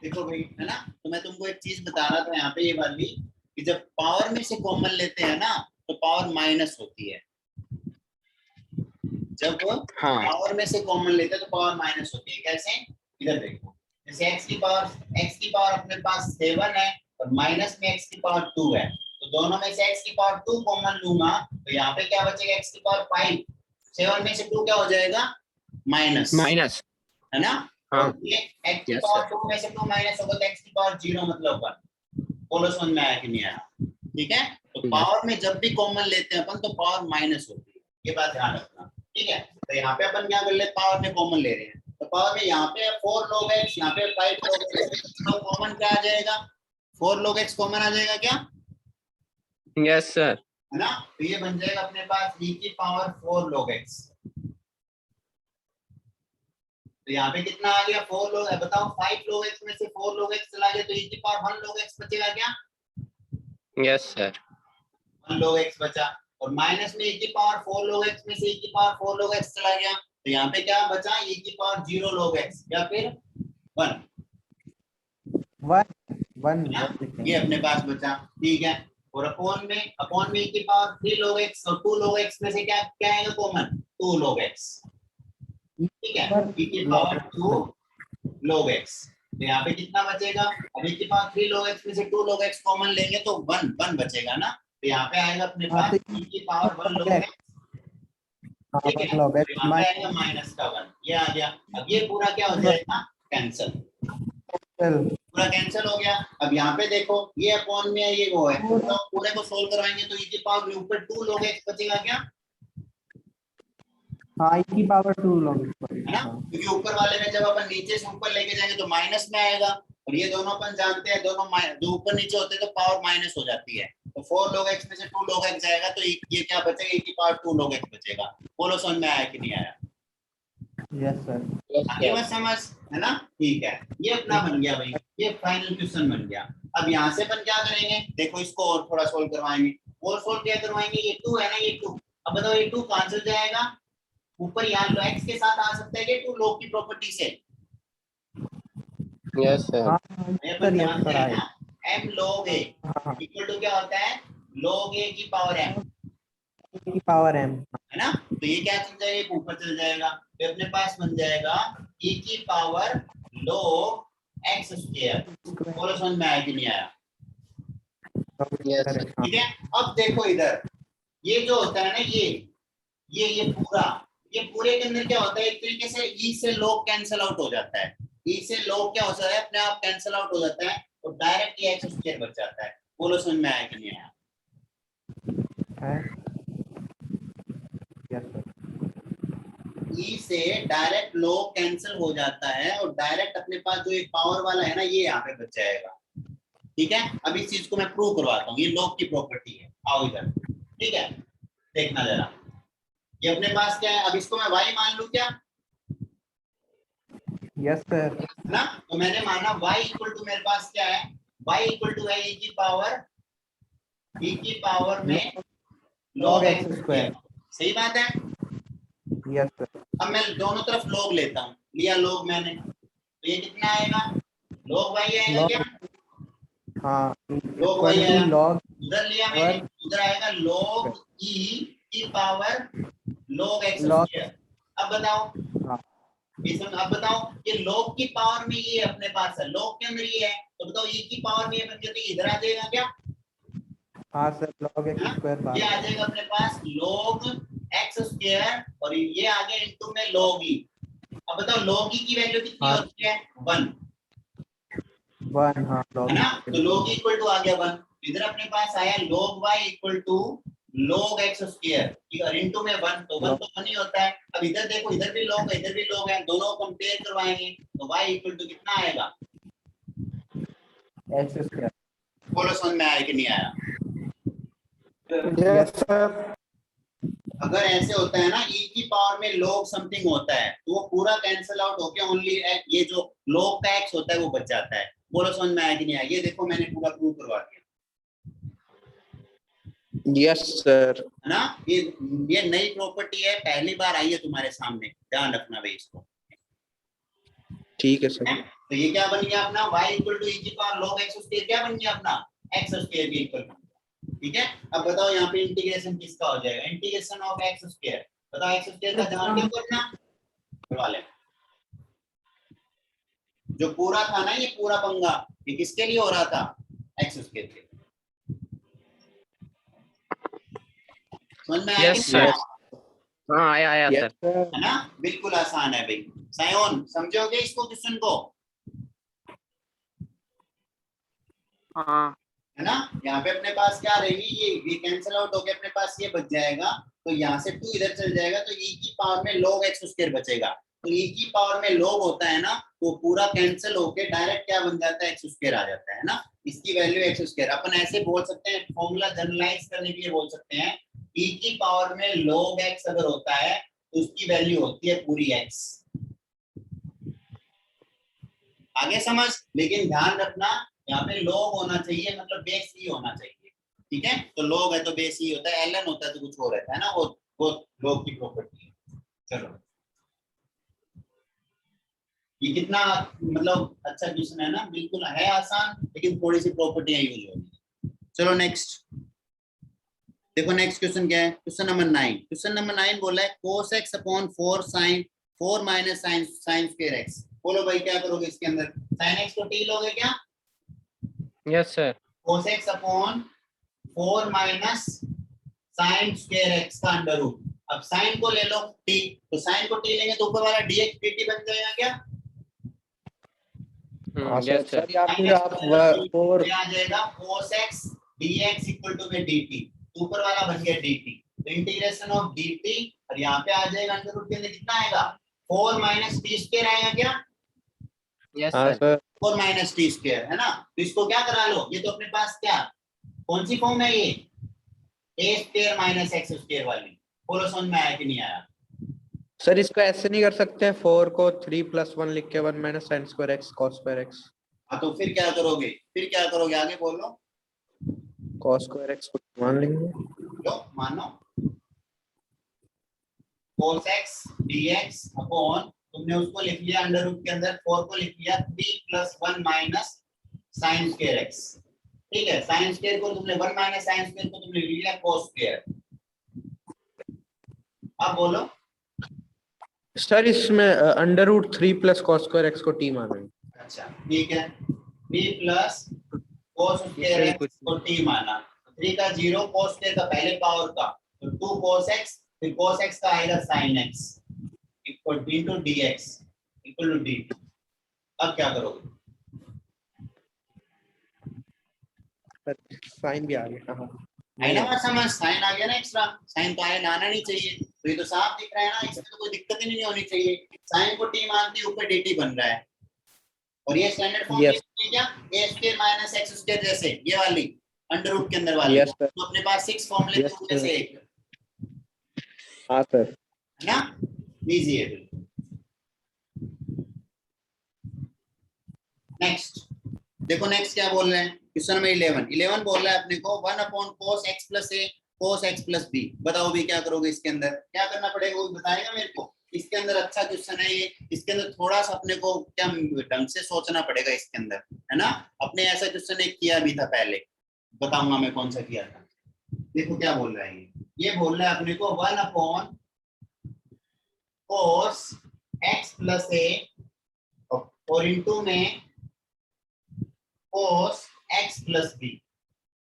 देखो भाई, है ना, तो मैं तुमको एक चीज बता रहा था यहाँ पे, ये वाली, कि जब पावर में से कॉमन लेते हैं ना तो पावर माइनस होती है। जब पावर में से कॉमन लेते हैं तो पावर माइनस होती है। कैसे? इधर देखो, जैसे x की पावर अपने पास 7 है और माइनस में x की पावर 2 है, तो दोनों में से x की पावर 2 कॉमन लूंगा तो यहाँ पे क्या बचेगा? x की पावर 5। 7 में से 2 क्या हो जाएगा? माइनस, है ना? हाँ। ये x की पावर 2 में से 2 माइनस होगा तो x की पावर 0 मतलब 1। बोलो समझ में आया कि नहीं आया? ठीक है, तो पावर में जब भी कॉमन लेते हैं अपन तो पावर माइनस होती है, ये बात ध्यान रखना। ठीक है, तो यहाँ पे अपन क्या कर ले, पावर में कॉमन ले रहे हैं, तो पावर में यहाँ पे 4 log x, यहाँ पे 5 log x, तो कॉमन क्या आ जाएगा? 4 log x कॉमन आ जाएगा क्या? Yes sir. है ना, तो ये बन जाएगा अपने पास e की पावर 4 log x। तो यहाँ पे कितना आ गया? 4 log, बताओ 5 log x में से 4 log x चला गया तो e की पावर 1 log x बचेगा क्या? Yes sir. 1 log x बचा, और माइनस में e की पावर 4 log x में से e की पावर 4 log x चला गया, तो यहाँ पे क्या बचा? e की पावर 0 log x या फिर 1 ये अपने पास बचा। ठीक है, और अपॉन में e की पावर 3 log x और 2 log x में से क्या क्या आएगा कॉमन? 2 log x। ठीक है, e की पावर 2 log x, तो यहाँ पे कितना बचेगा? अब e की पावर 3 log x में से 2 log x कॉमन लेंगे तो 1 बचेगा ना, तो यहाँ पे आएगा अपने पास e की पावर 1 log x। ठीक है, तो यहाँ पे आएगा माइनस का 1, ये आ गया। अब ये पूरा क्या हो जाएगा? कैंसल, पूरा कैंसिल हो गया। अब यहाँ पे देखो, ये अपॉन में ये वो है, तो पूरे को सोल्व करवाएंगे तो e की पावर के ऊपर 2 log x बचेगा क्या? हाँ, e की पावर 2 log x, है ना, क्योंकि ऊपर वाले में जब अपन नीचे से ऊपर लेके जाएंगे तो माइनस में आएगा, और ये दोनों अपन जानते हैं, दोनों जो ऊपर नीचे होते हैं तो पावर माइनस हो जाती है, तो 4 log x में से 2 log x जाएगा तो ये क्या बचेगा? e की पावर 2 log x बचेगा। बोलो समझ में आया कि नहीं आया? Yes sir. आगे बात समझ, है ना? ठीक है, ये अपना बन गया भाई, ये फाइनल क्वेश्चन बन गया। अब यहाँ से अपन क्या करेंगे? देखो, इसको और थोड़ा सोल्व करवाएंगे, और सोल्व क्या करवाएंगे? ये 2 है ना, ये 2, अब बताओ ये 2 कहां से जाएगा? ऊपर यहाँ x के साथ आ सकता है कि 2 log की प्रॉपर्टी से? Yes sir. अपन जानते हैं ना, m log a equal to क्या होता है? log a की पावर m, की पावर m, है ना, तो ये क्या चल जाएगा? ऊपर चल जाएगा, तो अपने पास बन जाएगा e की पावर log x स्क्वायर। बोलो समझ में आया कि नहीं आया? Yes sir. ठीक है, अब देखो इधर, ये जो होता है ना, ये पूरे के अंदर क्या होता है? एक तरीके से e से log कैंसिल आउट हो जाता है, e से log क्या हो जाता है? अपने आप कैंसिल आउट हो जाता है और डायरेक्ट ये x स्क्वायर बच जाता है। बोलो समझ में आया कि नहीं आया? e से डायरेक्ट log कैंसिल हो जाता है और डायरेक्ट अपने पास जो एक पावर वाला है ना, ये यहाँ पे बच जाएगा। ठीक है, अब इस चीज को मैं प्रूव करवाता हूँ, ये log की प्रॉपर्टी है, आओ इधर। ठीक है, देखना जरा, ये अपने पास क्या है? अब इसको मैं y मान लूं क्या? Yes sir. ना, तो मैंने माना y इक्वल टू, मेरे पास क्या है? y इक्वल टू है e की पावर में log x स्क्वायर। सही बात है? Yes sir. अब मैं दोनों तरफ log लेता हूँ, लिया log मैंने, तो ये कितना आएगा? log y आएगा क्या? हाँ, log y आएगा, log उधर लिया मैंने, उधर आएगा log e की पावर log x स्क्वायर। अब बताओ, अब बताओ, ये log की पावर में ये अपने पास है, log के अंदर ये है, तो बताओ e की पावर में ये बन जाती है, इधर आ जाएगा क्या? हाँ सर, log x स्क्वायर, ये आ जाएगा अपने पास log x स्क्वायर, और ये आ गया इनटू में log e। अब बताओ log e की वैल्यू कितनी होती है? 1। 1, हाँ, है ना, तो log e इक्वल टू आ गया 1, इधर अपने पास आया log y equal to log x square, और इनटू में 1, तो 1 तो 1 ही होता है। अब इधर देखो, इधर भी log है, इधर भी log है, दोनों को कंपेयर करवाएंगे तो y इक्वल टू कितना आएगा? x square. बोलो समझ में आया कि नहीं आया? Yes sir. अगर ऐसे होता है ना, e की पावर में log समथिंग होता है तो वो पूरा कैंसिल आउट होके ओनली ये जो log का x होता है वो बच जाता है। बोलो समझ में आया कि नहीं आया? ये देखो, मैंने पूरा प्रूव करवा दिया। Yes sir. है ना, ये नई प्रॉपर्टी है, पहली बार आई है तुम्हारे सामने, ध्यान रखना भाई इसको। ठीक है सर। तो ये क्या बन गया अपना y इक्वल टू e की पावर log x स्क्वायर क्या बन गया अपना x स्क्वायर के इक्वल। ठीक है, अब बताओ यहाँ पे इंटीग्रेशन किसका हो जाएगा, इंटीग्रेशन ऑफ x स्क्वायर। बताओ x स्क्वायर का ध्यान क्यों करना करवा ले। जो पूरा था ना ये पूरा पंगा ये किसके लिए हो रहा था, x स्क्वायर के। समझ में आया कि Yes, नहीं आया? sir. हाँ आया Yes, सर. sir. है ना, बिल्कुल आसान है भाई। सायोन समझोगे इसको क्वेश्चन को, हाँ. है ना। यहाँ पे अपने पास क्या रहेगी, ये कैंसिल आउट होके अपने पास ये बच जाएगा, तो यहाँ से 2 इधर चल जाएगा, तो e की पावर में log x स्क्वायर बचेगा। तो e की पावर में log होता है ना, तो पूरा कैंसिल होके डायरेक्ट क्या बन जाता है, x स्क्वायर आ जाता है ना। इसकी वैल्यू x स्क्वायर अपन ऐसे बोल सकते हैं, फॉर्मूला जनरलाइज करने के लिए बोल सकते हैं, e की पावर में log x अगर होता है तो उसकी वैल्यू होती है पूरी x। आगे समझ, लेकिन ध्यान रखना यहाँ पे log होना चाहिए, मतलब बेस ही होना चाहिए। ठीक है, तो log है तो बेस ही होता है, ln होता है तो कुछ और रहता है ना, वो log की प्रॉपर्टी है। चलो ये कितना मतलब अच्छा क्वेश्चन है ना, बिल्कुल है आसान, लेकिन थोड़ी सी प्रॉपर्टियां यूज होगी। चलो नेक्स्ट देखो, नेक्स्ट क्वेश्चन क्या है, क्वेश्चन नंबर 9। क्वेश्चन नंबर 9 बोला है cos x upon 4 sin 4 minus sin square x। बोलो भाई क्या करोगे इसके अंदर, sin x को t लोगे क्या, Yes, sir. cos x upon 4 minus sin square x का अंडर रूट। अब sin को ले लो t, तो sin को t लेंगे तो ऊपर वाला dx dt बन जाएगा क्या, Yes, sir. सर या sin फिर x आप को ले लो फोर तो आ जाएगा cos x dx equal to में dt, ऊपर वाला बन गया dt, तो इंटीग्रेशन ऑफ dt और यहाँ पे आ जाएगा अंडर रूट के अंदर कितना आएगा 4 माइनस टी स्क्वायर आएगा क्या, Yes, हाँ sir. Sir 4 minus T square है ना। तो इसको क्या करा लो, ये तो अपने पास क्या कौन सी फॉर्म है ये, a square minus x square वाली। बोलो समझ में आया कि नहीं आया। सर इसको ऐसे नहीं कर सकते, 4 को 3 + 1 लिख के 1 - sin square x cos square x। हाँ तो फिर क्या करोगे, फिर क्या करोगे आगे बोलो, cos स्क्वायर x को मान लेंगे। लो मानो cos x dx अपॉन तुमने उसको लिख लिया अंडर रूट के अंदर, 4 को लिख लिया 3 + 1 माइनस sin स्क्वायर x। ठीक है, sin स्क्वायर को तुमने 1 माइनस sin स्क्वायर को तुमने लिख लिया cos स्क्वायर। अब बोलो सर इसमें √3 + cos स्क्वायर x को t मानेंगे। अच्छा ठीक है, 3 प्लस cos स्क्वायर इसमें x कुछ को t माना, 3 का 0 cos स्क्वायर का पहले पावर का, तो 2 cos x, फिर cos x का आएगा sin x equal to dx equal to dt। अब क्या करोगे, साइन भी आ गया। हाँ है ना बात समझ, साइन आ गया ना एक्स्ट्रा, साइन तो आया लाना नहीं चाहिए, तो ये तो साफ दिख रहा है ना, इसमें तो कोई दिक्कत ही नहीं होनी चाहिए। साइन को t मान के ऊपर dt बन रहा है, और ये स्टैंडर्ड फॉर्म यस क्या a square minus x square जैसे ये वाली अंडर रूट के अंदर वाली, यस सर तो अपने पास 6 फॉर्मूले थे उनमें से एक, हाँ सर। है ना, इजी है बिल्कुल। नेक्स्ट देखो, नेक्स्ट क्या बोल रहे हैं, क्वेश्चन नंबर 11 बोल रहा है अपने को 1/cos x + a cos x + b। बताओ भी क्या करोगे इसके अंदर, क्या करना पड़ेगा वो बताएगा मेरे को। इसके अंदर अच्छा क्वेश्चन है ये, इसके अंदर थोड़ा सा अपने को क्या ढंग से सोचना पड़ेगा इसके अंदर, है ना। अपने ऐसा क्वेश्चन एक किया भी था पहले, बताऊंगा मैं कौन सा किया था। देखो क्या बोल रहा है ये बोल रहा है अपने को 1/cos x + a और इनटू में cos x + b,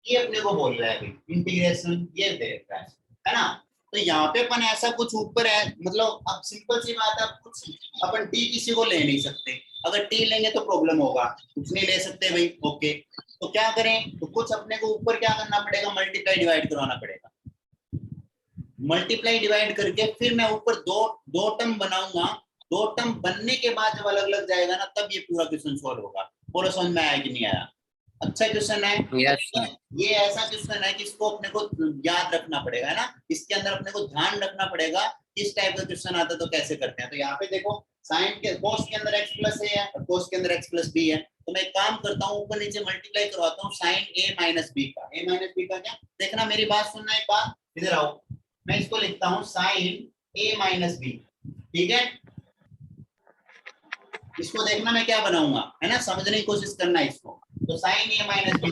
ये अपने को बोल रहा है भाई, इंटीग्रेशन ये दे रहा है ना। तो यहाँ पे अपन ऐसा कुछ ऊपर है, मतलब अब सिंपल सी बात है, कुछ अपन t किसी को ले नहीं सकते, अगर t लेंगे तो प्रॉब्लम होगा, कुछ नहीं ले सकते भाई। ओके, तो क्या करें, तो कुछ अपने को ऊपर क्या करना पड़ेगा, मल्टीप्लाई डिवाइड करवाना पड़ेगा। मल्टीप्लाई डिवाइड करके फिर मैं ऊपर दो टर्म बनाऊंगा, 2 टर्म बनने के बाद जब अलग अलग जाएगा ना, तब ये पूरा क्वेश्चन सॉल्व होगा। बोलो समझ में आया कि नहीं आया। अच्छा क्वेश्चन है। Yes, sir. ये ऐसा क्वेश्चन है कि इसको अपने को याद रखना पड़ेगा, है ना, इसके अंदर अपने को ध्यान रखना पड़ेगा किस टाइप का क्वेश्चन आता है तो कैसे करते हैं। तो यहाँ पे देखो, साइन के cos के अंदर x + a है और cos के अंदर x + b है, तो मैं एक काम करता हूँ, ऊपर नीचे मल्टीप्लाई करवाता हूँ sin a - b का। a - b का क्या, देखना मेरी बात सुनना एक बार, इधर आओ, मैं इसको लिखता हूँ sin a - b, ठीक है। इसको देखना मैं क्या बनाऊंगा, है ना, समझने की कोशिश करना इसको। तो साइन ए माइनस बी,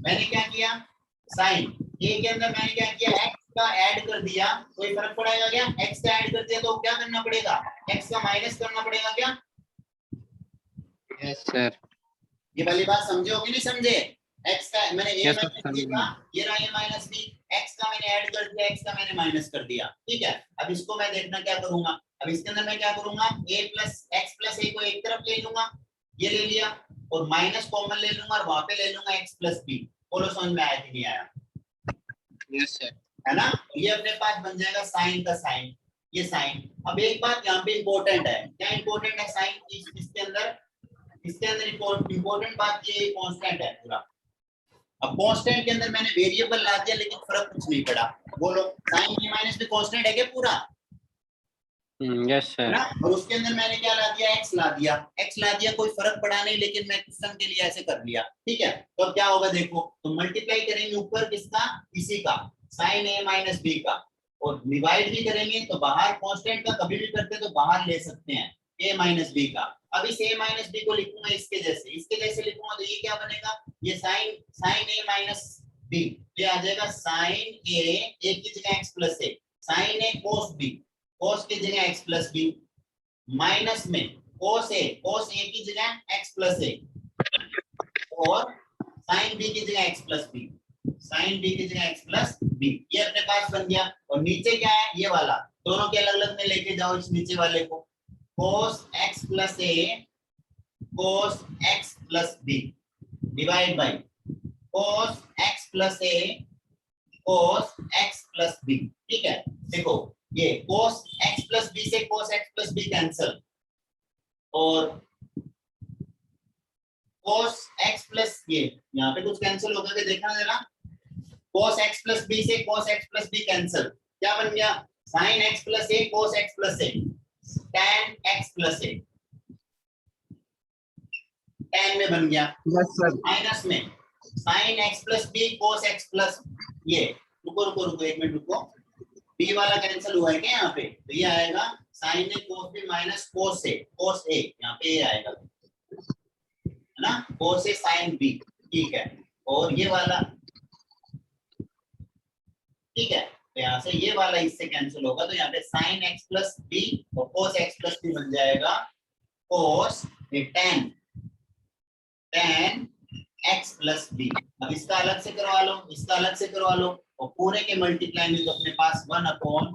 मैंने क्या किया, साइन ए के अंदर मैंने क्या किया, एक्स का ऐड कर दिया, कोई फर्क पड़ेगा क्या, एक्स का ऐड कर दिया तो क्या करना पड़ेगा, एक्स का माइनस करना पड़ेगा क्या? Yes sir. ये वाली बात समझे हो कि नहीं समझे? एक्स का मैंने ए यस माइनस बी का, ये रहा ए माइनस बी, एक्स का मैंने ऐड कर दिया, एक्स का मैंने माइनस कर दिया, ठीक है। अब इसको मैं देखना क्या करूंगा, अब इसके अंदर मैं क्या करूंगा, ए प्लस एक्स प्लस ए को एक तरफ ले लूंगा, ये ले लिया, और माइनस कॉमन ले लूंगा और वहां पे ले लूंगा एक्स प्लस बी। बोलो समझ में आया कि नहीं आया? Yes sir. है ना, ये अपने पास बन जाएगा साइन का साइन, ये साइन। अब एक बात यहाँ पे इंपॉर्टेंट है, क्या इंपॉर्टेंट है साइन की, इसके अंदर इंपॉर्टेंट बात ये कांस्टेंट है पूरा। अब कांस्टेंट के अंदर मैंने वेरिएबल ला दिया लेकिन फर्क कुछ नहीं पड़ा। बोलो sine A minus B constant है क्या पूरा? यस है सर। ना, और उसके अंदर मैंने क्या ला दिया, एक्स ला दिया, एक्स ला दिया, कोई फर्क पड़ा नहीं, लेकिन मैं क्वेश्चन के लिए ऐसे कर लिया, ठीक है। तो अब क्या होगा देखो, तो मल्टीप्लाई करेंगे ऊपर किसका, इसी का, साइन ए माइनस बी का, और डिवाइड भी करेंगे तो बाहर कांस्टेंट का कभी भी करते तो बाहर ले सकते हैं ए माइनस बी का। अब इस ए माइनस बी को लिखूंगा इसके जैसे लिखूंगा, तो ये क्या बनेगा, ये साइन ए माइनस बी, ये आ जाएगा साइन ए की जगह एक्स प्लस ए, साइन ए कोस बी, कोस की जगह एक्स प्लस बी, माइनस में कोस ए की जगह एक्स प्लस ए, और साइन बी की जगह X plus B, sine B की जगह एक्स प्लस बी, ये अपने पास बन गया। और नीचे क्या है, ये वाला, दोनों के अलग अलग में लेके जाओ इस नीचे वाले को, cos X plus A cos X plus B divide by cos X plus A cos X plus B, ठीक है। देखो ये कोस एक्स प्लस बी से cos X plus B cancel, और कोस एक्स प्लस, ये यहाँ पे कुछ कैंसिल होगा कि देखना जरा, कोस एक्स प्लस बी से cos X plus B cancel, क्या बन गया, sine X plus A cos X plus A, tan X plus A, tan में बन गया, यस सर। माइनस में sine X plus B cos X plus, ये रुको एक मिनट रुको, बी वाला कैंसिल हुआ है क्या यहाँ पे, तो ये आएगा साइन ए कोस बी माइनस कोस ए, यहाँ पे ये आएगा, है ना, कोस ए साइन बी, ठीक है। और ये वाला, ठीक है, तो यहाँ से ये वाला इससे कैंसिल होगा, तो यहाँ पे साइन एक्स प्लस बी और कोस एक्स प्लस बी बन जाएगा कोस tan एक्स प्लस बी। अब इसका अलग से करवा लो, इसका अलग से करवा लो, और पूरे के मल्टीप्लाई में तो अपने पास 1 upon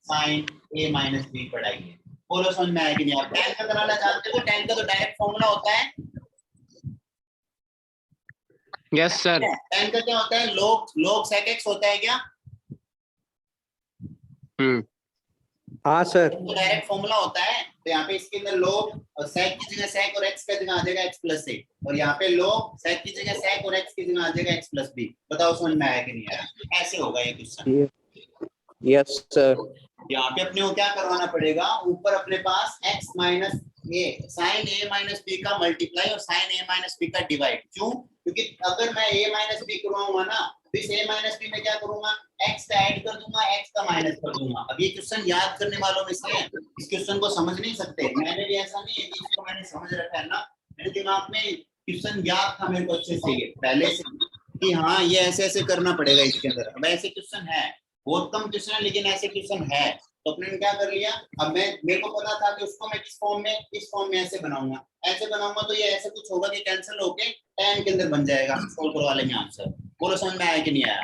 sine A minus B पढ़ाइए। बोलो समझ में आया कि नहीं? आप tan का कराना जानते हो, tan का तो डायरेक्ट फॉर्मूला होता है। Yes sir. tan का क्या होता है, log sec x होता है क्या? हाँ सर। तो डायरेक्ट फॉर्मूला होता है, तो यहाँ पे इसके अंदर log और sec की जगह sec और x की जगह आ जाएगा x प्लस ए, और यहाँ पे log sec की जगह sec और x की जगह आ जाएगा x प्लस बी। बताओ समझ में आया कि नहीं आया? ऐसे होगा ये क्वेश्चन। Yes sir. यहाँ पे अपने को क्या करवाना पड़ेगा, ऊपर अपने पास x minus A sign A minus B का मल्टीप्लाई और साइन ए माइनस बी का डिवाइड। क्यों? क्योंकि अगर मैं ए माइनस बी करवाऊंगा ना, तो इस ए माइनस बी में क्या करूंगा, x का ऐड कर दूंगा, x का माइनस कर दूंगा। अब ये क्वेश्चन याद करने वालों में से इस क्वेश्चन को समझ नहीं सकते, मैंने भी ऐसा नहीं है कि इसको मैंने समझ रखा है ना, मेरे दिमाग में क्वेश्चन याद था मेरे को अच्छे से पहले से कि हाँ ये ऐसे ऐसे करना पड़ेगा इसके अंदर। अब ऐसे क्वेश्चन है, बहुत कम क्वेश्चन है लेकिन ऐसे क्वेश्चन है, तो अपने क्या कर लिया, अब मेरे को पता था कि उसको मैं किस फॉर्म में, इस फॉर्म में ऐसे बनाऊंगा, तो ये ऐसे कुछ होगा कि कैंसिल होके tan के अंदर बन जाएगा, सोल्व करवा लेंगे आंसर। बोलो समझ में आया कि नहीं आया?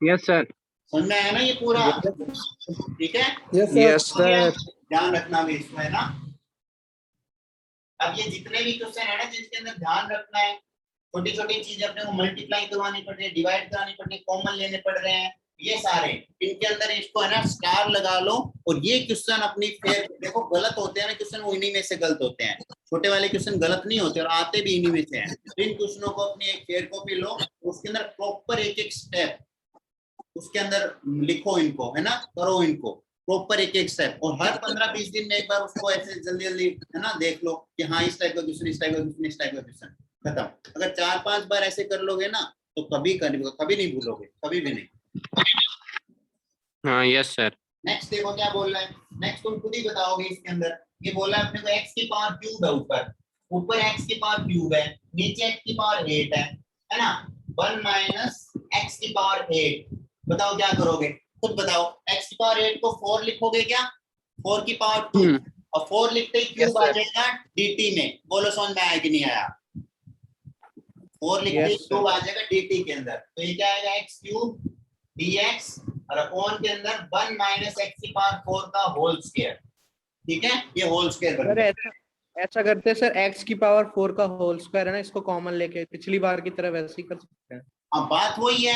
Yes sir. समझ में आया ना ये पूरा? ठीक है, यस सर। ध्यान रखना भी इसमें ना। अब ये जितने भी क्वेश्चन है ना जिसके अंदर ध्यान रखना है, छोटी छोटी चीजें अपने को मल्टीप्लाई करवानी पड़ रही है, डिवाइड करानी पड़ रही है, कॉमन लेने पड़ रहे हैं, ये सारे इनके अंदर इसको है ना स्टार लगा लो। और ये क्वेश्चन अपनी फेयर, देखो गलत होते हैं ना क्वेश्चन, वो इन्हीं में से गलत होते हैं, छोटे वाले क्वेश्चन गलत नहीं होते और आते भी इन्हीं में से हैं। इन क्वेश्चनों को अपनी एक फेयर कॉपी लो, उसके अंदर प्रॉपर एक एक स्टेप उसके अंदर लिखो, इनको है ना, करो इनको प्रॉपर एक एक स्टेप, और हर 15-20 दिन में एक बार उसको ऐसे जल्दी जल्दी है ना देख लो कि हाँ इस टाइप का क्वेश्चन, इस टाइप का क्वेश्चन, इस टाइप का क्वेश्चन, खत्म। अगर 4-5 बार ऐसे कर लोगे ना तो कभी नहीं भूलोगे, कभी भी नहीं। हाँ यस सर। नेक्स्ट देखो क्या बोल रहा है, नेक्स्ट तुम खुद ही बताओगे इसके अंदर। ये बोला है अपने को x की पावर क्यूब है, ऊपर ऊपर x की पावर क्यूब है, नीचे x की पावर 8 है ना। 1 माइनस x की पावर 8, बताओ क्या करोगे, खुद बताओ। x की पावर 8 को 4 लिखोगे क्या, 4 की पावर 2, और 4 लिखते ही क्यूब आ जाएगा dt में। बोलो समझ में आया कि नहीं आया। 4 लिखते ही क्यूब आ जाएगा dt के अंदर, तो ये क्या आएगा x क्यूब dx और अपॉन के अंदर 1 माइनस x की पावर 4 का होल स्क्वायर। ठीक है, ये होल स्क्वायर बन सर गया। ऐसा करते हैं सर, x की पावर 4 का होल स्क्वायर है ना, इसको कॉमन लेके पिछली बार की तरह वैसे ही कर सकते हैं। हाँ बात वही है,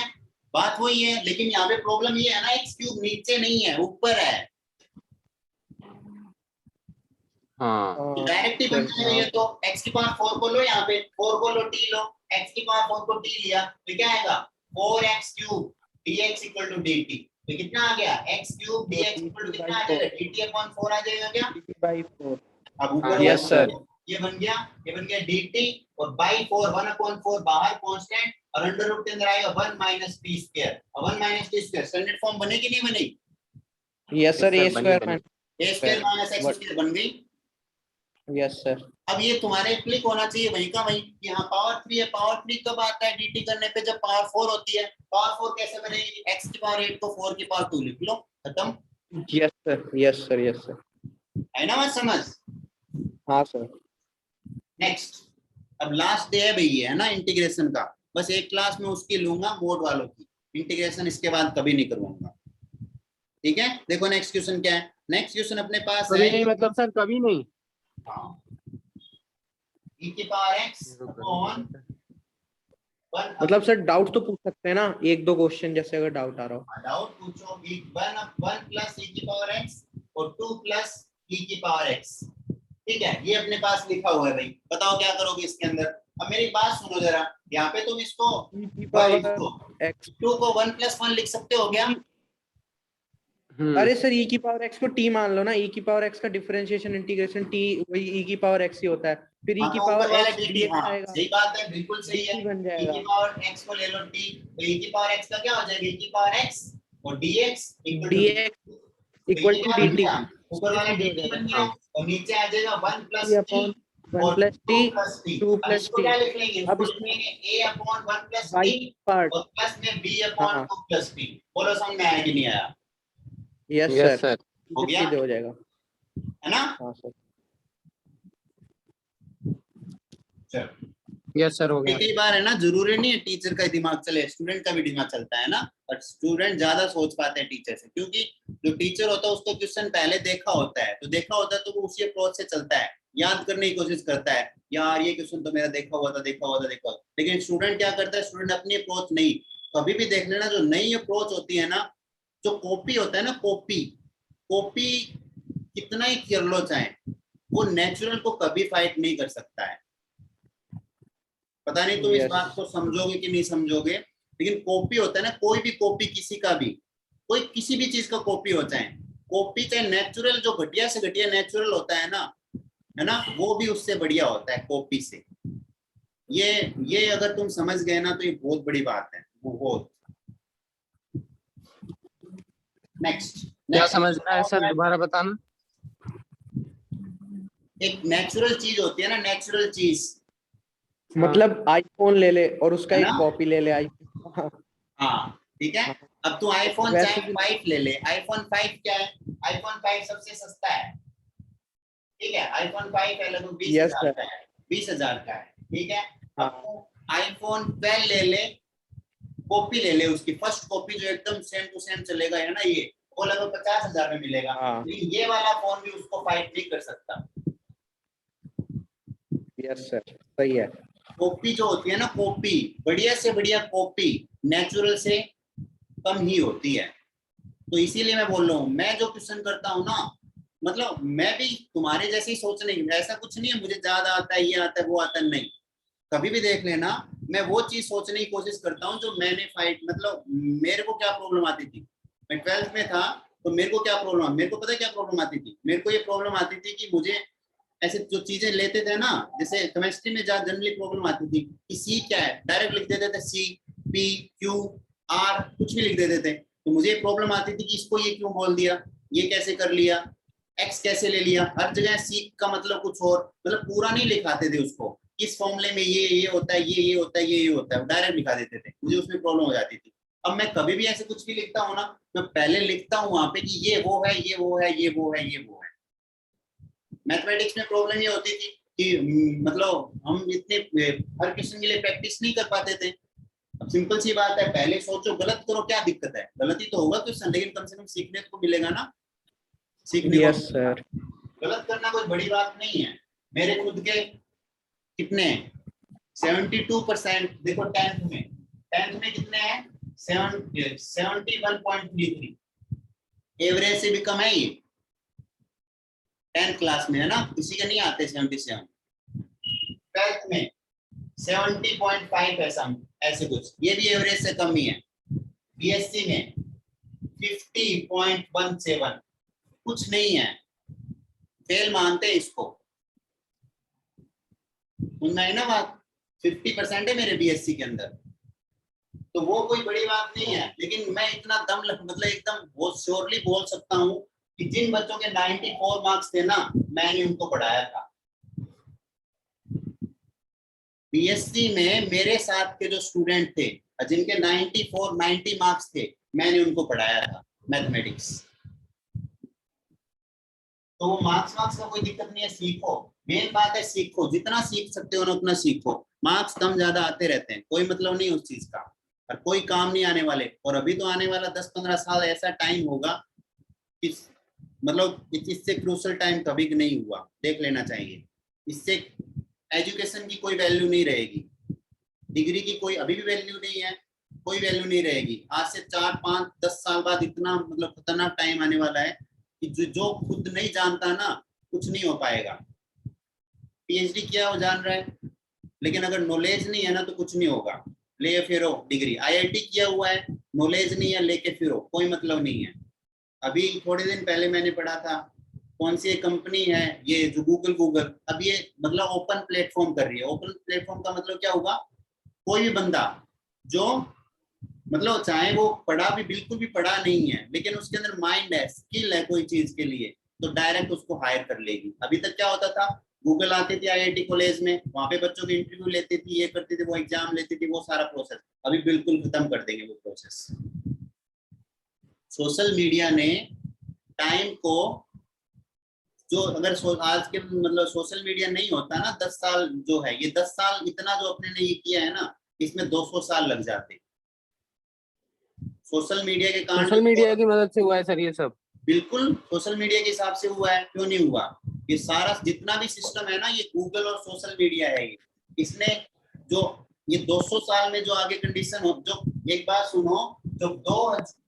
बात वही है, लेकिन यहाँ पे प्रॉब्लम ये है ना, x क्यूब नीचे नहीं है ऊपर है, हाँ तो डायरेक्ट ही बन जाएगा ये। तो x की पावर 4 को लो, यहाँ पे 4 को लो, t लो, x की पावर 4 को t लिया तो क्या आएगा 4x cube dx equal to dt। तो कितना आ गया x cube dx equal to कितना आ जाएगा dt अपॉन 4 आ जाएगा क्या। dt/4। अब ऊपर यस सर। ये बन गया dt और बाई 4 1 अपॉन 4 बाहर कांस्टेंट और अंडर रूट के अंदर आएगा 1 माइनस t स्क्वायर। और 1 minus t square standard form बनेगी नहीं बनेगी। Yes sir, a square minus x square बन गई। Yes sir. अब ये तुम्हारे क्लिक होना चाहिए वहीं का वहीं, यहाँ पावर 3 है, पावर 3 कब आता है dt करने पे, जब पावर 4 होती है। पावर 4 कैसे बनेगी, x की पावर 8 को 4 की पावर 2 लिख लो, खत्म। Yes sir, yes sir, yes sir. है ना बात समझ। हाँ सर। नेक्स्ट, अब लास्ट डे है भाई ये, है ना इंटीग्रेशन का। बस एक क्लास में उसकी लूंगा बोर्ड वालों की, इंटीग्रेशन इसके बाद कभी नहीं करवाऊंगा। ठीक है, देखो नेक्स्ट क्वेश्चन क्या है। नेक्स्ट क्वेश्चन अपने पास कभी है, नहीं मतलब सर कभी नहीं। हाँ, e की पावर x अपॉन 1। मतलब सर डाउट तो पूछ सकते हैं ना, एक दो क्वेश्चन जैसे अगर डाउट आ रहा हो। डाउट पूछो। 1 प्लस e की पावर x और 2 प्लस e की पावर x। ठीक है, ये अपने पास लिखा हुआ है भाई, बताओ क्या करोगे इसके अंदर। अब मेरी बात सुनो जरा, यहाँ पे तुम इसको e की पावर x। 2 को 1 प्लस 1 लिख सकते हो क्या। अरे सर e की पावर x को t मान लो ना, e की पावर x का डिफरेंशिएशन इंटीग्रेशन t वही e की पावर x ही होता है, फिर e की पावर x dx आएगा। सही बात है, बिल्कुल सही है। बन e जाएगा की पावर x को ले लो t, तो e की पावर x का क्या हो जाएगा, e की पावर x और dx इक्वल टू dt। ऊपर वाला dt बन गया और नीचे आ जाएगा 1 प्लस t 1 और प्लस 2 t प्लस t। 2 अब प्लस इसको t। क्या लिख लेंगे, अब इसको लिख लेंगे a upon 1 plus y t part. और प्लस में b अपॉन 2 प्लस t। बोलो समझ में आया कि नहीं आया। यस सर, हो गया, सीधे हो जाएगा। है ना। हाँ सर। चलो, यस सर हो गया। कई बार है ना, जरूरी नहीं है टीचर का दिमाग चले, स्टूडेंट का भी दिमाग चलता है ना, बट स्टूडेंट ज्यादा सोच पाते हैं टीचर से, क्योंकि जो टीचर होता है उसको क्वेश्चन पहले देखा होता है, तो देखा होता है तो वो उसी अप्रोच से चलता है, याद करने की कोशिश करता है, यार ये क्वेश्चन तो मेरा देखा हुआ था। लेकिन स्टूडेंट क्या करता है, स्टूडेंट अपनी अप्रोच नहीं, कभी भी देख लेना जो नई अप्रोच होती है ना, जो कॉपी होता है ना, कॉपी कितना ही कर लो चाहे, वो नेचुरल को कभी फाइट नहीं कर सकता है। पता नहीं तुम इस बात को समझोगे कि नहीं समझोगे, लेकिन कॉपी होता है ना, कोई भी कॉपी किसी का भी, कोई किसी भी चीज का कॉपी हो चाहे, कॉपी चाहे नेचुरल, जो घटिया से घटिया नेचुरल होता है ना, वो भी उससे बढ़िया होता है कॉपी से। ये अगर तुम समझ गए ना तो ये बहुत बड़ी बात है, बहुत। नेक्स्ट क्या समझना है सर, दोबारा बताना। एक नेचुरल चीज होती है ना, नेचुरल चीज, मतलब आईफोन ले ले और उसका है एक ना? कॉपी ले ले आईफोन। हाँ ठीक है, अब तू आईफोन वैसे चाहे 5 ले ले, आईफोन 5 क्या है, आईफोन 5 सबसे सस्ता है, ठीक है, आईफोन 5 है लगभग 20,000 का है, 20,000 का है, ठीक है। अब तू आईफोन 12 ले ले, कॉपी ले ले उसकी, फर्स्ट कॉपी जो एकदम सेम टू सेम चलेगा, है ना, ये वो लगभग 50,000 में मिलेगा, लेकिन ये वाला फोन भी उसको फाइट नहीं कर सकता। यस सर, सही है। कॉपी जो होती है ना, कॉपी बढ़िया से बढ़िया कॉपी नेचुरल से कम ही होती है, तो इसीलिए मैं बोल रहा हूँ, मैं जो क्वेश्चन करता हूँ ना, मतलब मैं भी तुम्हारे जैसे ही सोचने की, ऐसा कुछ नहीं है मुझे ज्यादा आता है, ये आता है वो आता है, नहीं, कभी भी देख लेना, मैं वो चीज सोचने की कोशिश करता हूँ जो मैंने फाइट, मतलब मेरे को क्या प्रॉब्लम आती थी, मैं 12th में था तो मेरे को क्या प्रॉब्लम, मेरे को पता है क्या प्रॉब्लम आती थी, मेरे को ये प्रॉब्लम आती थी कि मुझे ऐसे जो चीजें लेते थे ना, जैसे केमिस्ट्री में जहाँ जनरली प्रॉब्लम आती थी कि सी क्या है, डायरेक्ट लिख देते थे सी पी क्यू आर, कुछ भी लिख देते थे, तो मुझे प्रॉब्लम आती थी कि इसको ये क्यों बोल दिया, ये कैसे कर लिया, x कैसे ले लिया, हर जगह सीख का मतलब कुछ और, मतलब पूरा नहीं लिखाते थे उसको, इस फॉर्मूले में ये होता है, ये होता है, ये होता है, डायरेक्ट लिखा देते थे, मुझे उसमें प्रॉब्लम हो जाती थी। अब मैं कभी भी ऐसे कुछ भी लिखता हूँ ना, मैं पहले लिखता हूँ वहां पे कि ये वो है, ये वो है, ये वो है, ये वो है। मैथमेटिक्स में प्रॉब्लम ये होती थी कि मतलब हम इतने हर क्वेश्चन के लिए प्रैक्टिस नहीं कर पाते थे। अब सिंपल सी बात है, पहले सोचो गलत करो, क्या दिक्कत है, गलत ही तो होगा क्वेश्चन, लेकिन कम से कम सीखने को मिलेगा ना, सीखने को। Yes sir. गलत करना कोई बड़ी बात नहीं है। मेरे खुद के कितने 72% देखो, टेंथ में कितने हैं 71.33, एवरेज से भी कम है ये, 10th क्लास में है ना, किसी के नहीं आते 77। ट्वेल्थ में 70.5 ऐसे कुछ, ये भी एवरेज से कम ही है। बीएससी में 50.17, कुछ नहीं है, फेल मानते हैं इसको, सुनना है ना बात। 50% है मेरे बीएससी के अंदर, तो वो कोई बड़ी बात नहीं है। लेकिन मैं इतना दम मतलब एकदम बहुत श्योरली बोल सकता हूँ कि जिन बच्चों के 94 मार्क्स थे ना, मैंने उनको पढ़ाया था। बीएससी में मेरे साथ के जो स्टूडेंट थे जिनके 90 मार्क्स थे, मैंने उनको पढ़ाया था मैथमेटिक्स। तो वो मार्क्स का कोई दिक्कत नहीं है, सीखो, मेन बात है सीखो, जितना सीख सकते हो ना उतना सीखो। मार्क्स कम ज्यादा आते रहते हैं, कोई मतलब नहीं उस चीज का, और कोई काम नहीं आने वाले। और अभी तो आने वाला 10-15 साल ऐसा टाइम होगा कि मतलब इससे क्रूशल टाइम कभी नहीं हुआ, देख लेना चाहिए। इससे एजुकेशन की कोई वैल्यू नहीं रहेगी, डिग्री की कोई अभी भी वैल्यू नहीं है, कोई वैल्यू नहीं रहेगी। आज से 4-5-10 साल बाद इतना मतलब खतरनाक टाइम आने वाला है कि जो खुद नहीं जानता ना, कुछ नहीं हो पाएगा। पीएचडी किया वो जान रहा है, लेकिन अगर नॉलेज नहीं है ना तो कुछ नहीं होगा। ले फिरो डिग्री, आईआईटी किया हुआ है, नॉलेज नहीं है, लेके फिरो, कोई मतलब नहीं है। अभी थोड़े दिन पहले मैंने पढ़ा था, कौन सी एक कंपनी है ये जो गूगल, अब ये मतलब ओपन प्लेटफॉर्म कर रही है। ओपन प्लेटफॉर्म का मतलब क्या हुआ, कोई भी बंदा जो मतलब चाहे वो पढ़ा भी, बिल्कुल भी पढ़ा नहीं है, लेकिन उसके अंदर माइंड है, स्किल है कोई चीज के लिए, तो डायरेक्ट उसको हायर कर लेगी। अभी तक क्या होता था, गूगल आती थी आईआईटी कॉलेज में, वहां पे बच्चों के इंटरव्यू लेती थी, ये करती थी, वो एग्जाम लेती थी, वो सारा प्रोसेस अभी बिल्कुल खत्म कर देंगे वो प्रोसेस। सोशल मीडिया ने टाइम को, जो अगर आज के मतलब सोशल मीडिया नहीं होता ना, 10 साल जो है, ये 10 साल इतना जो अपने ने ये किया है ना, इसमें 200 साल लग जाते। सोशल मीडिया के कारण, सोशल मीडिया की मदद से हुआ है सर ये सब। बिल्कुल सोशल मीडिया के हिसाब से हुआ है, क्यों नहीं हुआ। ये सारा जितना भी सिस्टम है ना, ये गूगल और सोशल मीडिया है। ये इसने जो ये 200 साल में जो आगे कंडीशन हो, जो एक बात सुनो, जो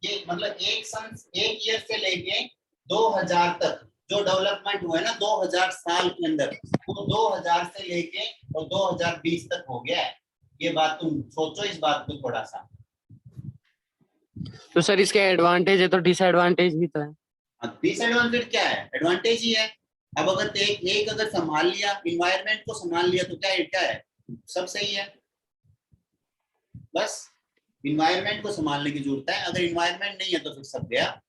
ये मतलब एक ईयर से लेके 2000 तक जो डेवलपमेंट हुआ है ना 2000 साल के अंदर, वो 2000 से लेके और 2020 तक हो गया है। ये बात तुम सोचो इस बात को थोड़ा सा। तो सर इसके एडवांटेज है तो डिसएडवांटेज भी तो है। डिसएडवांटेज क्या है, एडवांटेज ही है। अब अगर एक अगर संभाल लिया, इन्वायरमेंट को संभाल लिया, तो क्या है, सब सही है। बस इन्वायरमेंट को संभालने की जरूरत है, अगर इन्वायरमेंट नहीं है तो फिर सब गया।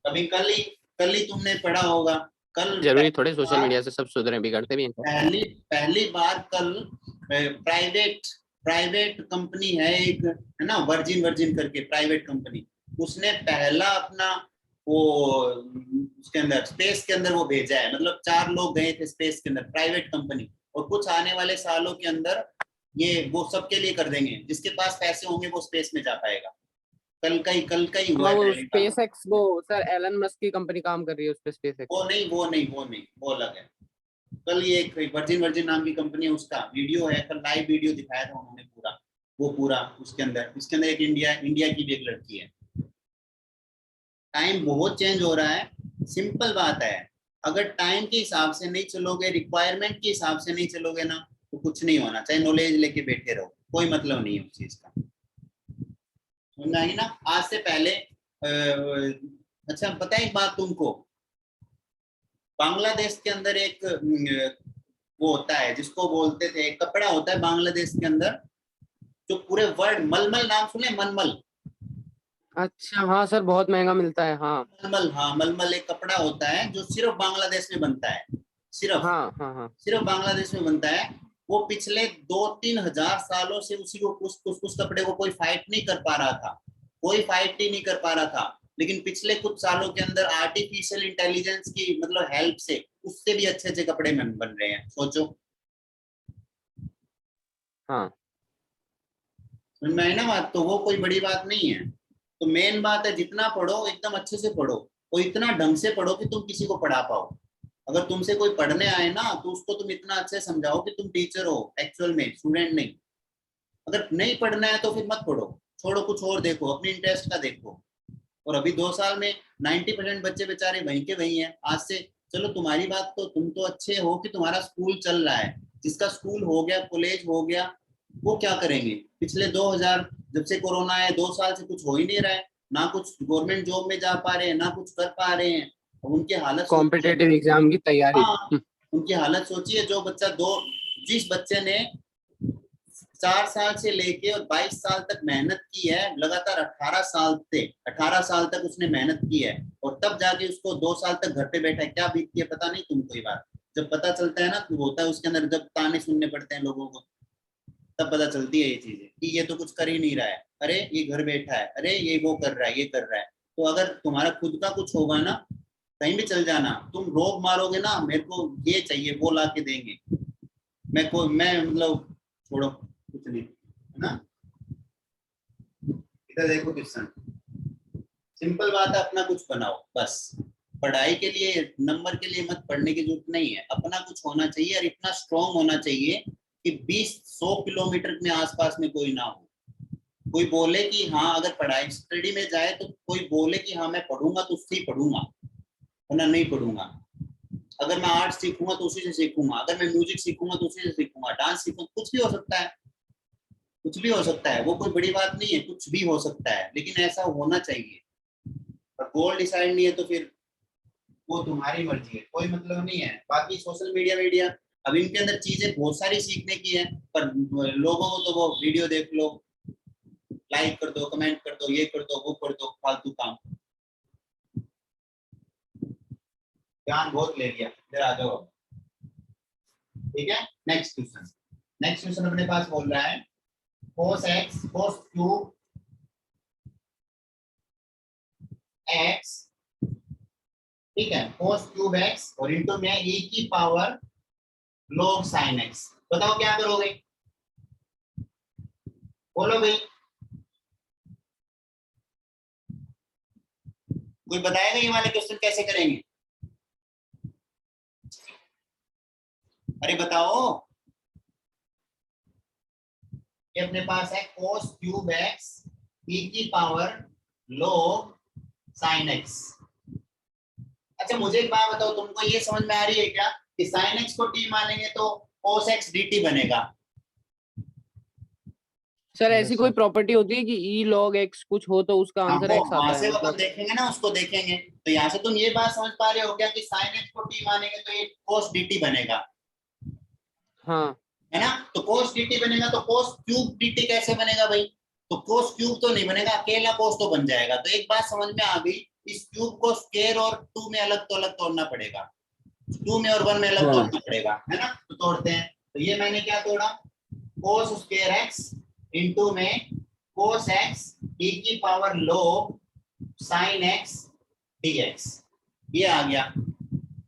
अभी कल ही तुमने पढ़ा होगा, कल जरूरी थोड़े सोशल मीडिया से सब सुधरे, बिगड़ते भी हैं। पहली बार कल प्राइवेट कंपनी है एक, है ना, वर्जिन करके प्राइवेट कंपनी, उसने पहला अपना वो उसके अंदर स्पेस के अंदर वो भेजा है। मतलब 4 लोग गए थे स्पेस के अंदर, प्राइवेट कंपनी, और कुछ आने वाले सालों के अंदर ये वो सबके लिए कर देंगे, जिसके पास पैसे होंगे वो स्पेस में जा पाएगा। कल का ही हुआ है। वो स्पेसएक्स, वो सर एलन मस्क की कंपनी काम कर रही है उस पे, स्पेसएक्स। वो अलग है। कल ये एक वर्जिन नाम की कंपनी है, उसका वीडियो है, कल लाइव वीडियो दिखाया था उन्होंने पूरा उसके अंदर एक इंडिया की भी एक लड़की है। टाइम बहुत चेंज हो रहा है, सिंपल बात है। अगर टाइम के हिसाब से नहीं चलोगे, रिक्वायरमेंट के हिसाब से नहीं चलोगे ना, तो कुछ नहीं होना। चाहे नॉलेज लेके बैठे रहो, कोई मतलब नहीं है उस चीज का, समझ आई ना। आज से पहले अच्छा पता है एक बात तुमको, बांग्लादेश के अंदर एक वो होता है जिसको बोलते थे, कपड़ा होता है बांग्लादेश के अंदर, जो पूरे वर्ल्ड, मलमल नाम सुने, मलमल, अच्छा हाँ सर, बहुत महंगा मिलता है। हाँ मलमल, हाँ मलमल एक कपड़ा होता है जो सिर्फ बांग्लादेश में बनता है, सिर्फ हाँ हाँ हाँ। सिर्फ बांग्लादेश में बनता है। वो पिछले 2-3 हजार सालों से उसी को उस कपड़े को कोई फाइट नहीं कर पा रहा था, कोई फाइट ही नहीं कर पा रहा था। लेकिन पिछले कुछ सालों के अंदर आर्टिफिशियल इंटेलिजेंस की मतलब हेल्प से उससे भी अच्छे अच्छे कपड़े बन रहे हैं, सोचो। हाँ समझ में आई ना बात? तो वो कोई बड़ी बात नहीं है। तो मेन बात है जितना पढ़ो एकदम अच्छे से पढ़ो, और इतना ढंग से पढ़ो कि तुम किसी को पढ़ा पाओ। अगर तुमसे कोई पढ़ने आए ना तो उसको तुम इतना अच्छे समझाओ कि तुम टीचर हो एक्चुअल में, स्टूडेंट नहीं। अगर नहीं पढ़ना है तो फिर मत पढ़ो, छोड़ो, कुछ और देखो, अपने इंटरेस्ट का देखो। और अभी 2 साल में 90% बच्चे बेचारे वहीं के वहीं हैं आज से। चलो तुम्हारी बात तो, तुम तो अच्छे हो कि तुम्हारा स्कूल चल रहा है, जिसका स्कूल हो गया, कॉलेज हो गया, वो क्या करेंगे? पिछले 2000 जब से कोरोना है 2 साल से कुछ हो ही नहीं रहा है, ना कुछ गवर्नमेंट जॉब में जा पा रहे हैं, ना कुछ कर पा रहे हैं। अब उनकी हालत सोचिए। कॉम्पिटेटिव एग्जाम की तैयारी। हाँ, उनकी हालत सोचिए। जो बच्चा दो जिस बच्चे ने 4 साल से लेके और 22 साल तक मेहनत की है लगातार, 18 साल तक उसने मेहनत की है, और तब जाके उसको 2 साल तक घर पे बैठा है, क्या बीतती है पता नहीं तुमको ये बात। जब पता चलता है ना तो होता है उसके अंदर, जब ताने सुनने पड़ते हैं लोगों को, तब पता चलती है ये चीजें कि ये तो कुछ कर ही नहीं रहा है, अरे ये घर बैठा है, अरे ये वो कर रहा है, ये कर रहा है। तो अगर तुम्हारा खुद का कुछ होगा ना, कहीं भी चल जाना, तुम रोब मारोगे ना मेरे को ये चाहिए वो ला के देंगे, मैं मतलब छोड़ो कुछ नहीं, है ना। इधर देखो क्वेश्चन, सिंपल बात है, अपना कुछ बनाओ बस। पढ़ाई के लिए, नंबर के लिए मत पढ़ने की जरूरत नहीं है, अपना कुछ होना चाहिए, और इतना स्ट्रांग होना चाहिए कि 20-100 किलोमीटर में आसपास में कोई ना हो। कोई बोले कि हाँ, अगर पढ़ाई स्टडी में जाए तो कोई बोले कि हाँ मैं पढ़ूंगा तो उससे ही पढ़ूंगा, वरना नहीं पढ़ूंगा। अगर मैं आर्ट सीखूंगा तो उसी से सीखूंगा, अगर मैं म्यूजिक सीखूंगा तो उसी से सीखूंगा, डांस सीखूंगा, कुछ भी हो सकता है, कुछ भी हो सकता है। वो कोई बड़ी बात नहीं है, कुछ भी हो सकता है, लेकिन ऐसा होना चाहिए। और गोल डिसाइड नहीं है तो फिर वो तुम्हारी मर्जी है, कोई मतलब नहीं है। बाकी सोशल मीडिया मीडिया, अब इनके अंदर चीजें बहुत सारी सीखने की है, पर लोगों को तो वो वीडियो देख लो, लाइक कर दो, कमेंट कर दो, ये कर दो, वो कर दो, फालतू काम। ध्यान बहुत ले लिया, इधर आ जाओ। ठीक है, नेक्स्ट क्वेश्चन। नेक्स्ट क्वेश्चन अपने पास बोल रहा है cos x cos cube x, ठीक है, cos क्यूब x और इनटू में e की पावर log sin x। बताओ क्या करोगे, बोलो भाई, कोई बताएगा ये वाले क्वेश्चन कैसे करेंगे? अरे बताओ। ये अपने पास है cos क्यूब x e की पावर log sin x। अच्छा मुझे एक बात बताओ, तुमको ये समझ में आ रही है क्या कि sin x को t मानेंगे तो cos x dt बनेगा? सर ऐसी कोई प्रॉपर्टी होती है कि ई लॉग एक्स कुछ हो तो उसका हाँ, आंसर वो एक्स वहां आता से है, अपन मतलब। देखेंगे ना, उसको देखेंगे। तो यहाँ से तुम ये बात समझ पा रहे हो क्या कि sin x को t मानेंगे तो ये cos dt बनेगा, हाँ है ना। तो cos dt बनेगा तो cos क्यूब dt कैसे बनेगा भाई? तो cos क्यूब तो नहीं बनेगा, अकेला cos तो बन जाएगा। तो एक बात समझ में आ गई, इस क्यूब को स्क्वायर और 2 में अलग तो अलग तोड़ना पड़ेगा, 2 में और 1 में अलग हाँ तोड़ना पड़ेगा, है ना। तो तोड़ते हैं। तो ये मैंने क्या तोड़ा, cos स्क्वायर x इंटू में cos x e की power log sin x dx, ये आ गया।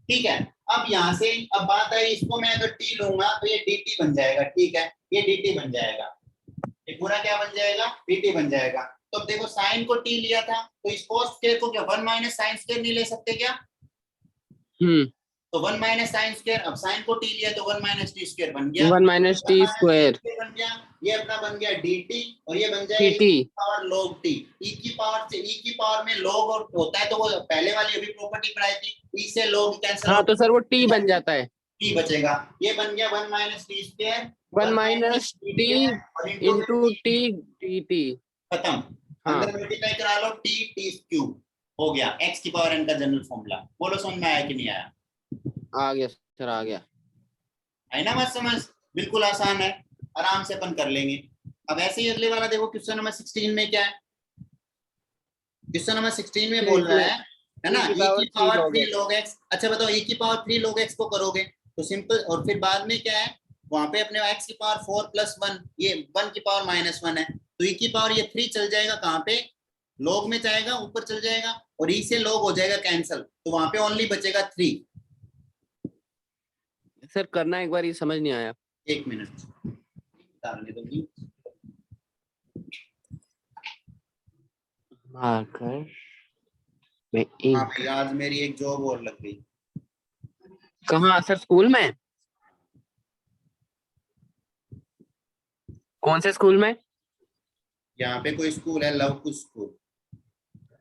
ठीक है, अब यहां से अब बात है, इसको मैं अगर t लूंगा तो ये dt बन जाएगा, ठीक है, ये dt बन जाएगा, ये पूरा क्या बन जाएगा, dt बन जाएगा। तो अब देखो साइन को t लिया था तो इस cos स्क्वायर को क्या 1 माइनस साइन स्क्वायर नहीं ले सकते क्या? हम्म। तो 1 माइनस साइन स्क्वायर, अब साइन को t लिया तो 1 माइनस टी स्क्वायर बन गया, 1 minus 1 T minus T square square बन गया। ये अपना बन गया dt, और ये बन जाएगा टी e टी। की पावर log t। e की पावर से e की पावर में log और होता है, तो वो पहले वाली अभी प्रॉपर्टी पढ़ाई थी, e से log कैंसिल हाँ हो तो सर वो टी गया, बन जाता है। t बचेगा। ये बन गया 1 minus T square, 1 1 minus minus T T square और इनटू में into t, T T T. खत्म। हाँ अंदर मल्टीप्लाई करा लो, t t क्यूब हो गया, x की पावर n का जनरल फॉर्मूला। बोलो समझ में आया कि नहीं आया? आ गया सर, आ गया। है ना मत समझ, बिल्कुल आसान है, आराम से अपन कर लेंगे। अब ऐसे ही अगले वाला देखो, क्वेश्चन नंबर 16 में क्या है, क्वेश्चन नंबर 16 में बोल रहा है ना, e e की पावर 3 x। log x। अच्छा बताओ e की पावर 3 log x को करोगे तो सिंपल, और फिर बाद में क्या है, वहां पे अपने x की पावर 4 प्लस 1, ये 1 की पावर माइनस 1 है, तो e की पावर ये 3 चल जाएगा, कहाँ पे log में जाएगा, ऊपर चल जाएगा, और e से log हो जाएगा कैंसिल, तो वहां पे ओनली बचेगा 3। सर करना एक बार, ये समझ नहीं आया। 1 मिनट डालने दूंगी। मार्कर में हाँ इंक। भाई, आज मेरी एक जॉब और लग गई। कहाँ सर, स्कूल में? कौन से स्कूल में? यहाँ पे कोई स्कूल है, लव कुश स्कूल,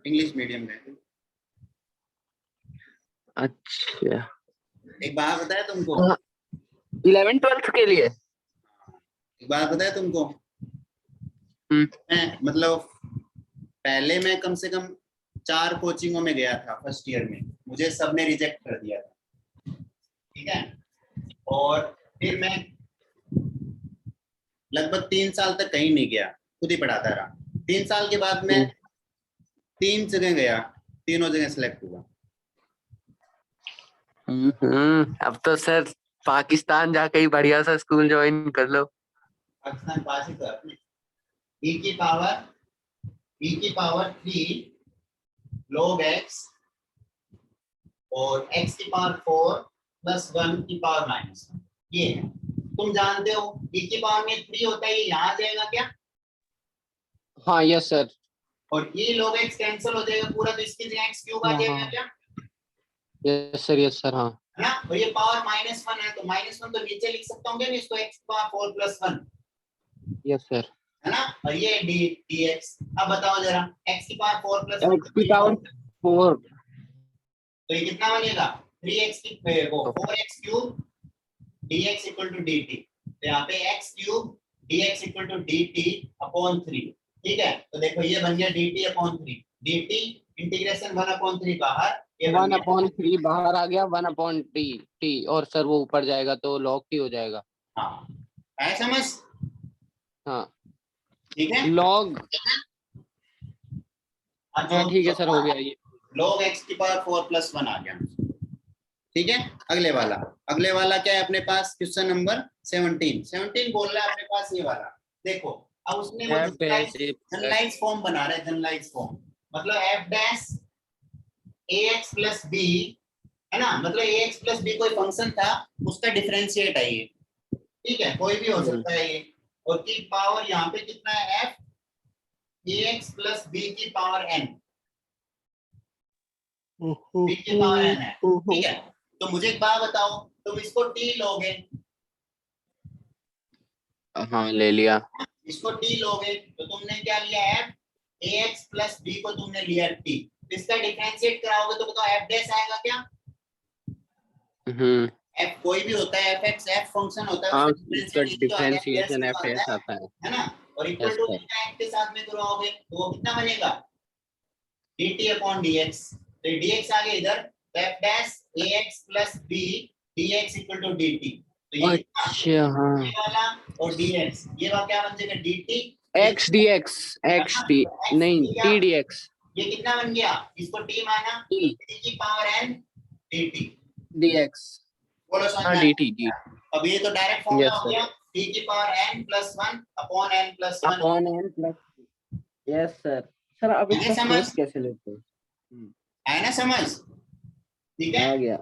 इंग्लिश मीडियम में। अच्छा, एक बात बताया तुमको, 11th-12th के लिए? एक बात बताया तुमको, मैं मतलब पहले मैं कम से कम 4 कोचिंगों में गया था फर्स्ट ईयर में, मुझे सबने रिजेक्ट कर दिया था, ठीक है, और फिर मैं लगभग 3 साल तक कहीं नहीं गया, खुद ही पढ़ाता रहा। 3 साल के बाद मैं 3 जगह गया, तीनों जगह सिलेक्ट हुआ। अब तो सर पाकिस्तान जाके ही बढ़िया सा स्कूल ज्वाइन कर लो। पाकिस्तान पास ही तो अपने e की पावर 3 log x और x की पावर 4 प्लस 1 की पावर माइनस 1, ये है। तुम जानते हो e की पावर में 3 होता है, ये यहाँ आ जाएगा क्या? हाँ यस सर। और ये log x कैंसिल हो जाएगा पूरा, तो इसकी जगह x क्यूब आ जाएगा क्या? यस सर हाँ। है ना, और ये पावर -1 है, तो -1 तो नीचे लिख सकता हूँ क्या मैं इसको, x की पावर 4 प्लस 1। Yes sir. है ना, और ये dx। अब बताओ जरा, x की पावर 4 प्लस x की पावर 4, तो ये कितना बनेगा, 3x की वो 4x cube dx equal to dt, तो यहाँ पे x cube dx equal to dt upon 3, ठीक है। तो देखो ये बन गया dt upon 3, dt integration 1 upon 3 बाहर, ये 1/3 बाहर आ गया, 1/t और सर वो ऊपर जाएगा तो log t हो जाएगा। हाँ, है समझ? हाँ ठीक है, log, हाँ ठीक है सर, हो गया ये। log x की पावर 4 प्लस 1 आ गया, ठीक है। अगले वाला क्या है अपने पास, क्वेश्चन नंबर 17 बोल रहा है अपने पास ये वाला। देखो अब उसमें वो जनरलाइज फॉर्म बना रहा है, जनरलाइज फॉर्म मतलब f dash ax plus b, है ना, मतलब ax प्लस b कोई फंक्शन था, उसका डिफरेंशिएट है ये, ठीक है, कोई भी हो सकता है ये, और की पावर यहाँ पे कितना है, f ax प्लस b की पावर n, b की पावर n है, ठीक है। तो मुझे एक बात बताओ, तुम इसको t लोगे, हाँ ले लिया। इसको t लोगे तो तुमने क्या लिया, f ax प्लस b को तुमने लिया t, इसका डिफरेंशिएट कराओगे तो बताओ f डैश आएगा क्या? f कोई भी होता है, fx f फंक्शन होता है, हाँ उसका डिफरेंशिएशन डिफरेंशिएशन f आता है ना, और इक्वल टू x के साथ में कराओगे तो वो कितना बनेगा, dt अपॉन dx, तो dx आ गया इधर, तो f dash ax plus b dx equal to dt, तो ये अच्छा हाँ, ये वाला और dx, ये वाला क्या बन जाएगा, dt x dx, x d नहीं t dx, ये कितना बन गया, इसको t माना, t t की पावर n dt dx, बोलो हाँ समझ dt d। अब ये तो डायरेक्ट फॉर्मूला यस हो गया, t की power n plus 1 upon n plus 1, upon n plus, yes sir. Sir अब इसका समझ स्लोप कैसे लेते हैं? है ना समझ, ठीक है। आ गया।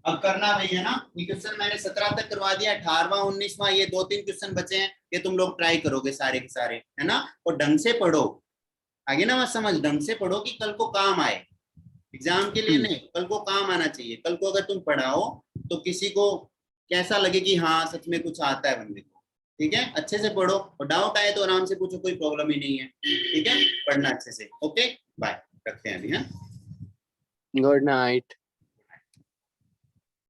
अब करना भाई, है ना, ये क्वेश्चन मैंने 17 तक करवा दिया, 18वां 19वां ये 2-3 क्वेश्चन बचे हैं, ये तुम लोग ट्राई करोगे सारे के सारे, है ना, और ढंग से पढ़ो, आगे ना मत समझ, ढंग से पढ़ो कि कल को काम आए, एग्जाम के लिए नहीं, कल को काम आना चाहिए। कल को अगर तुम पढ़ाओ तो किसी को कैसा लगे कि हाँ सच में कुछ आता है बंदे को, ठीक है। अच्छे से पढ़ो, और डाउट आए तो आराम से पूछो, कोई प्रॉब्लम ही नहीं है, ठीक है, पढ़ना अच्छे से। ओके बाय, रखते हैं अभी, हाँ, गुड नाइट।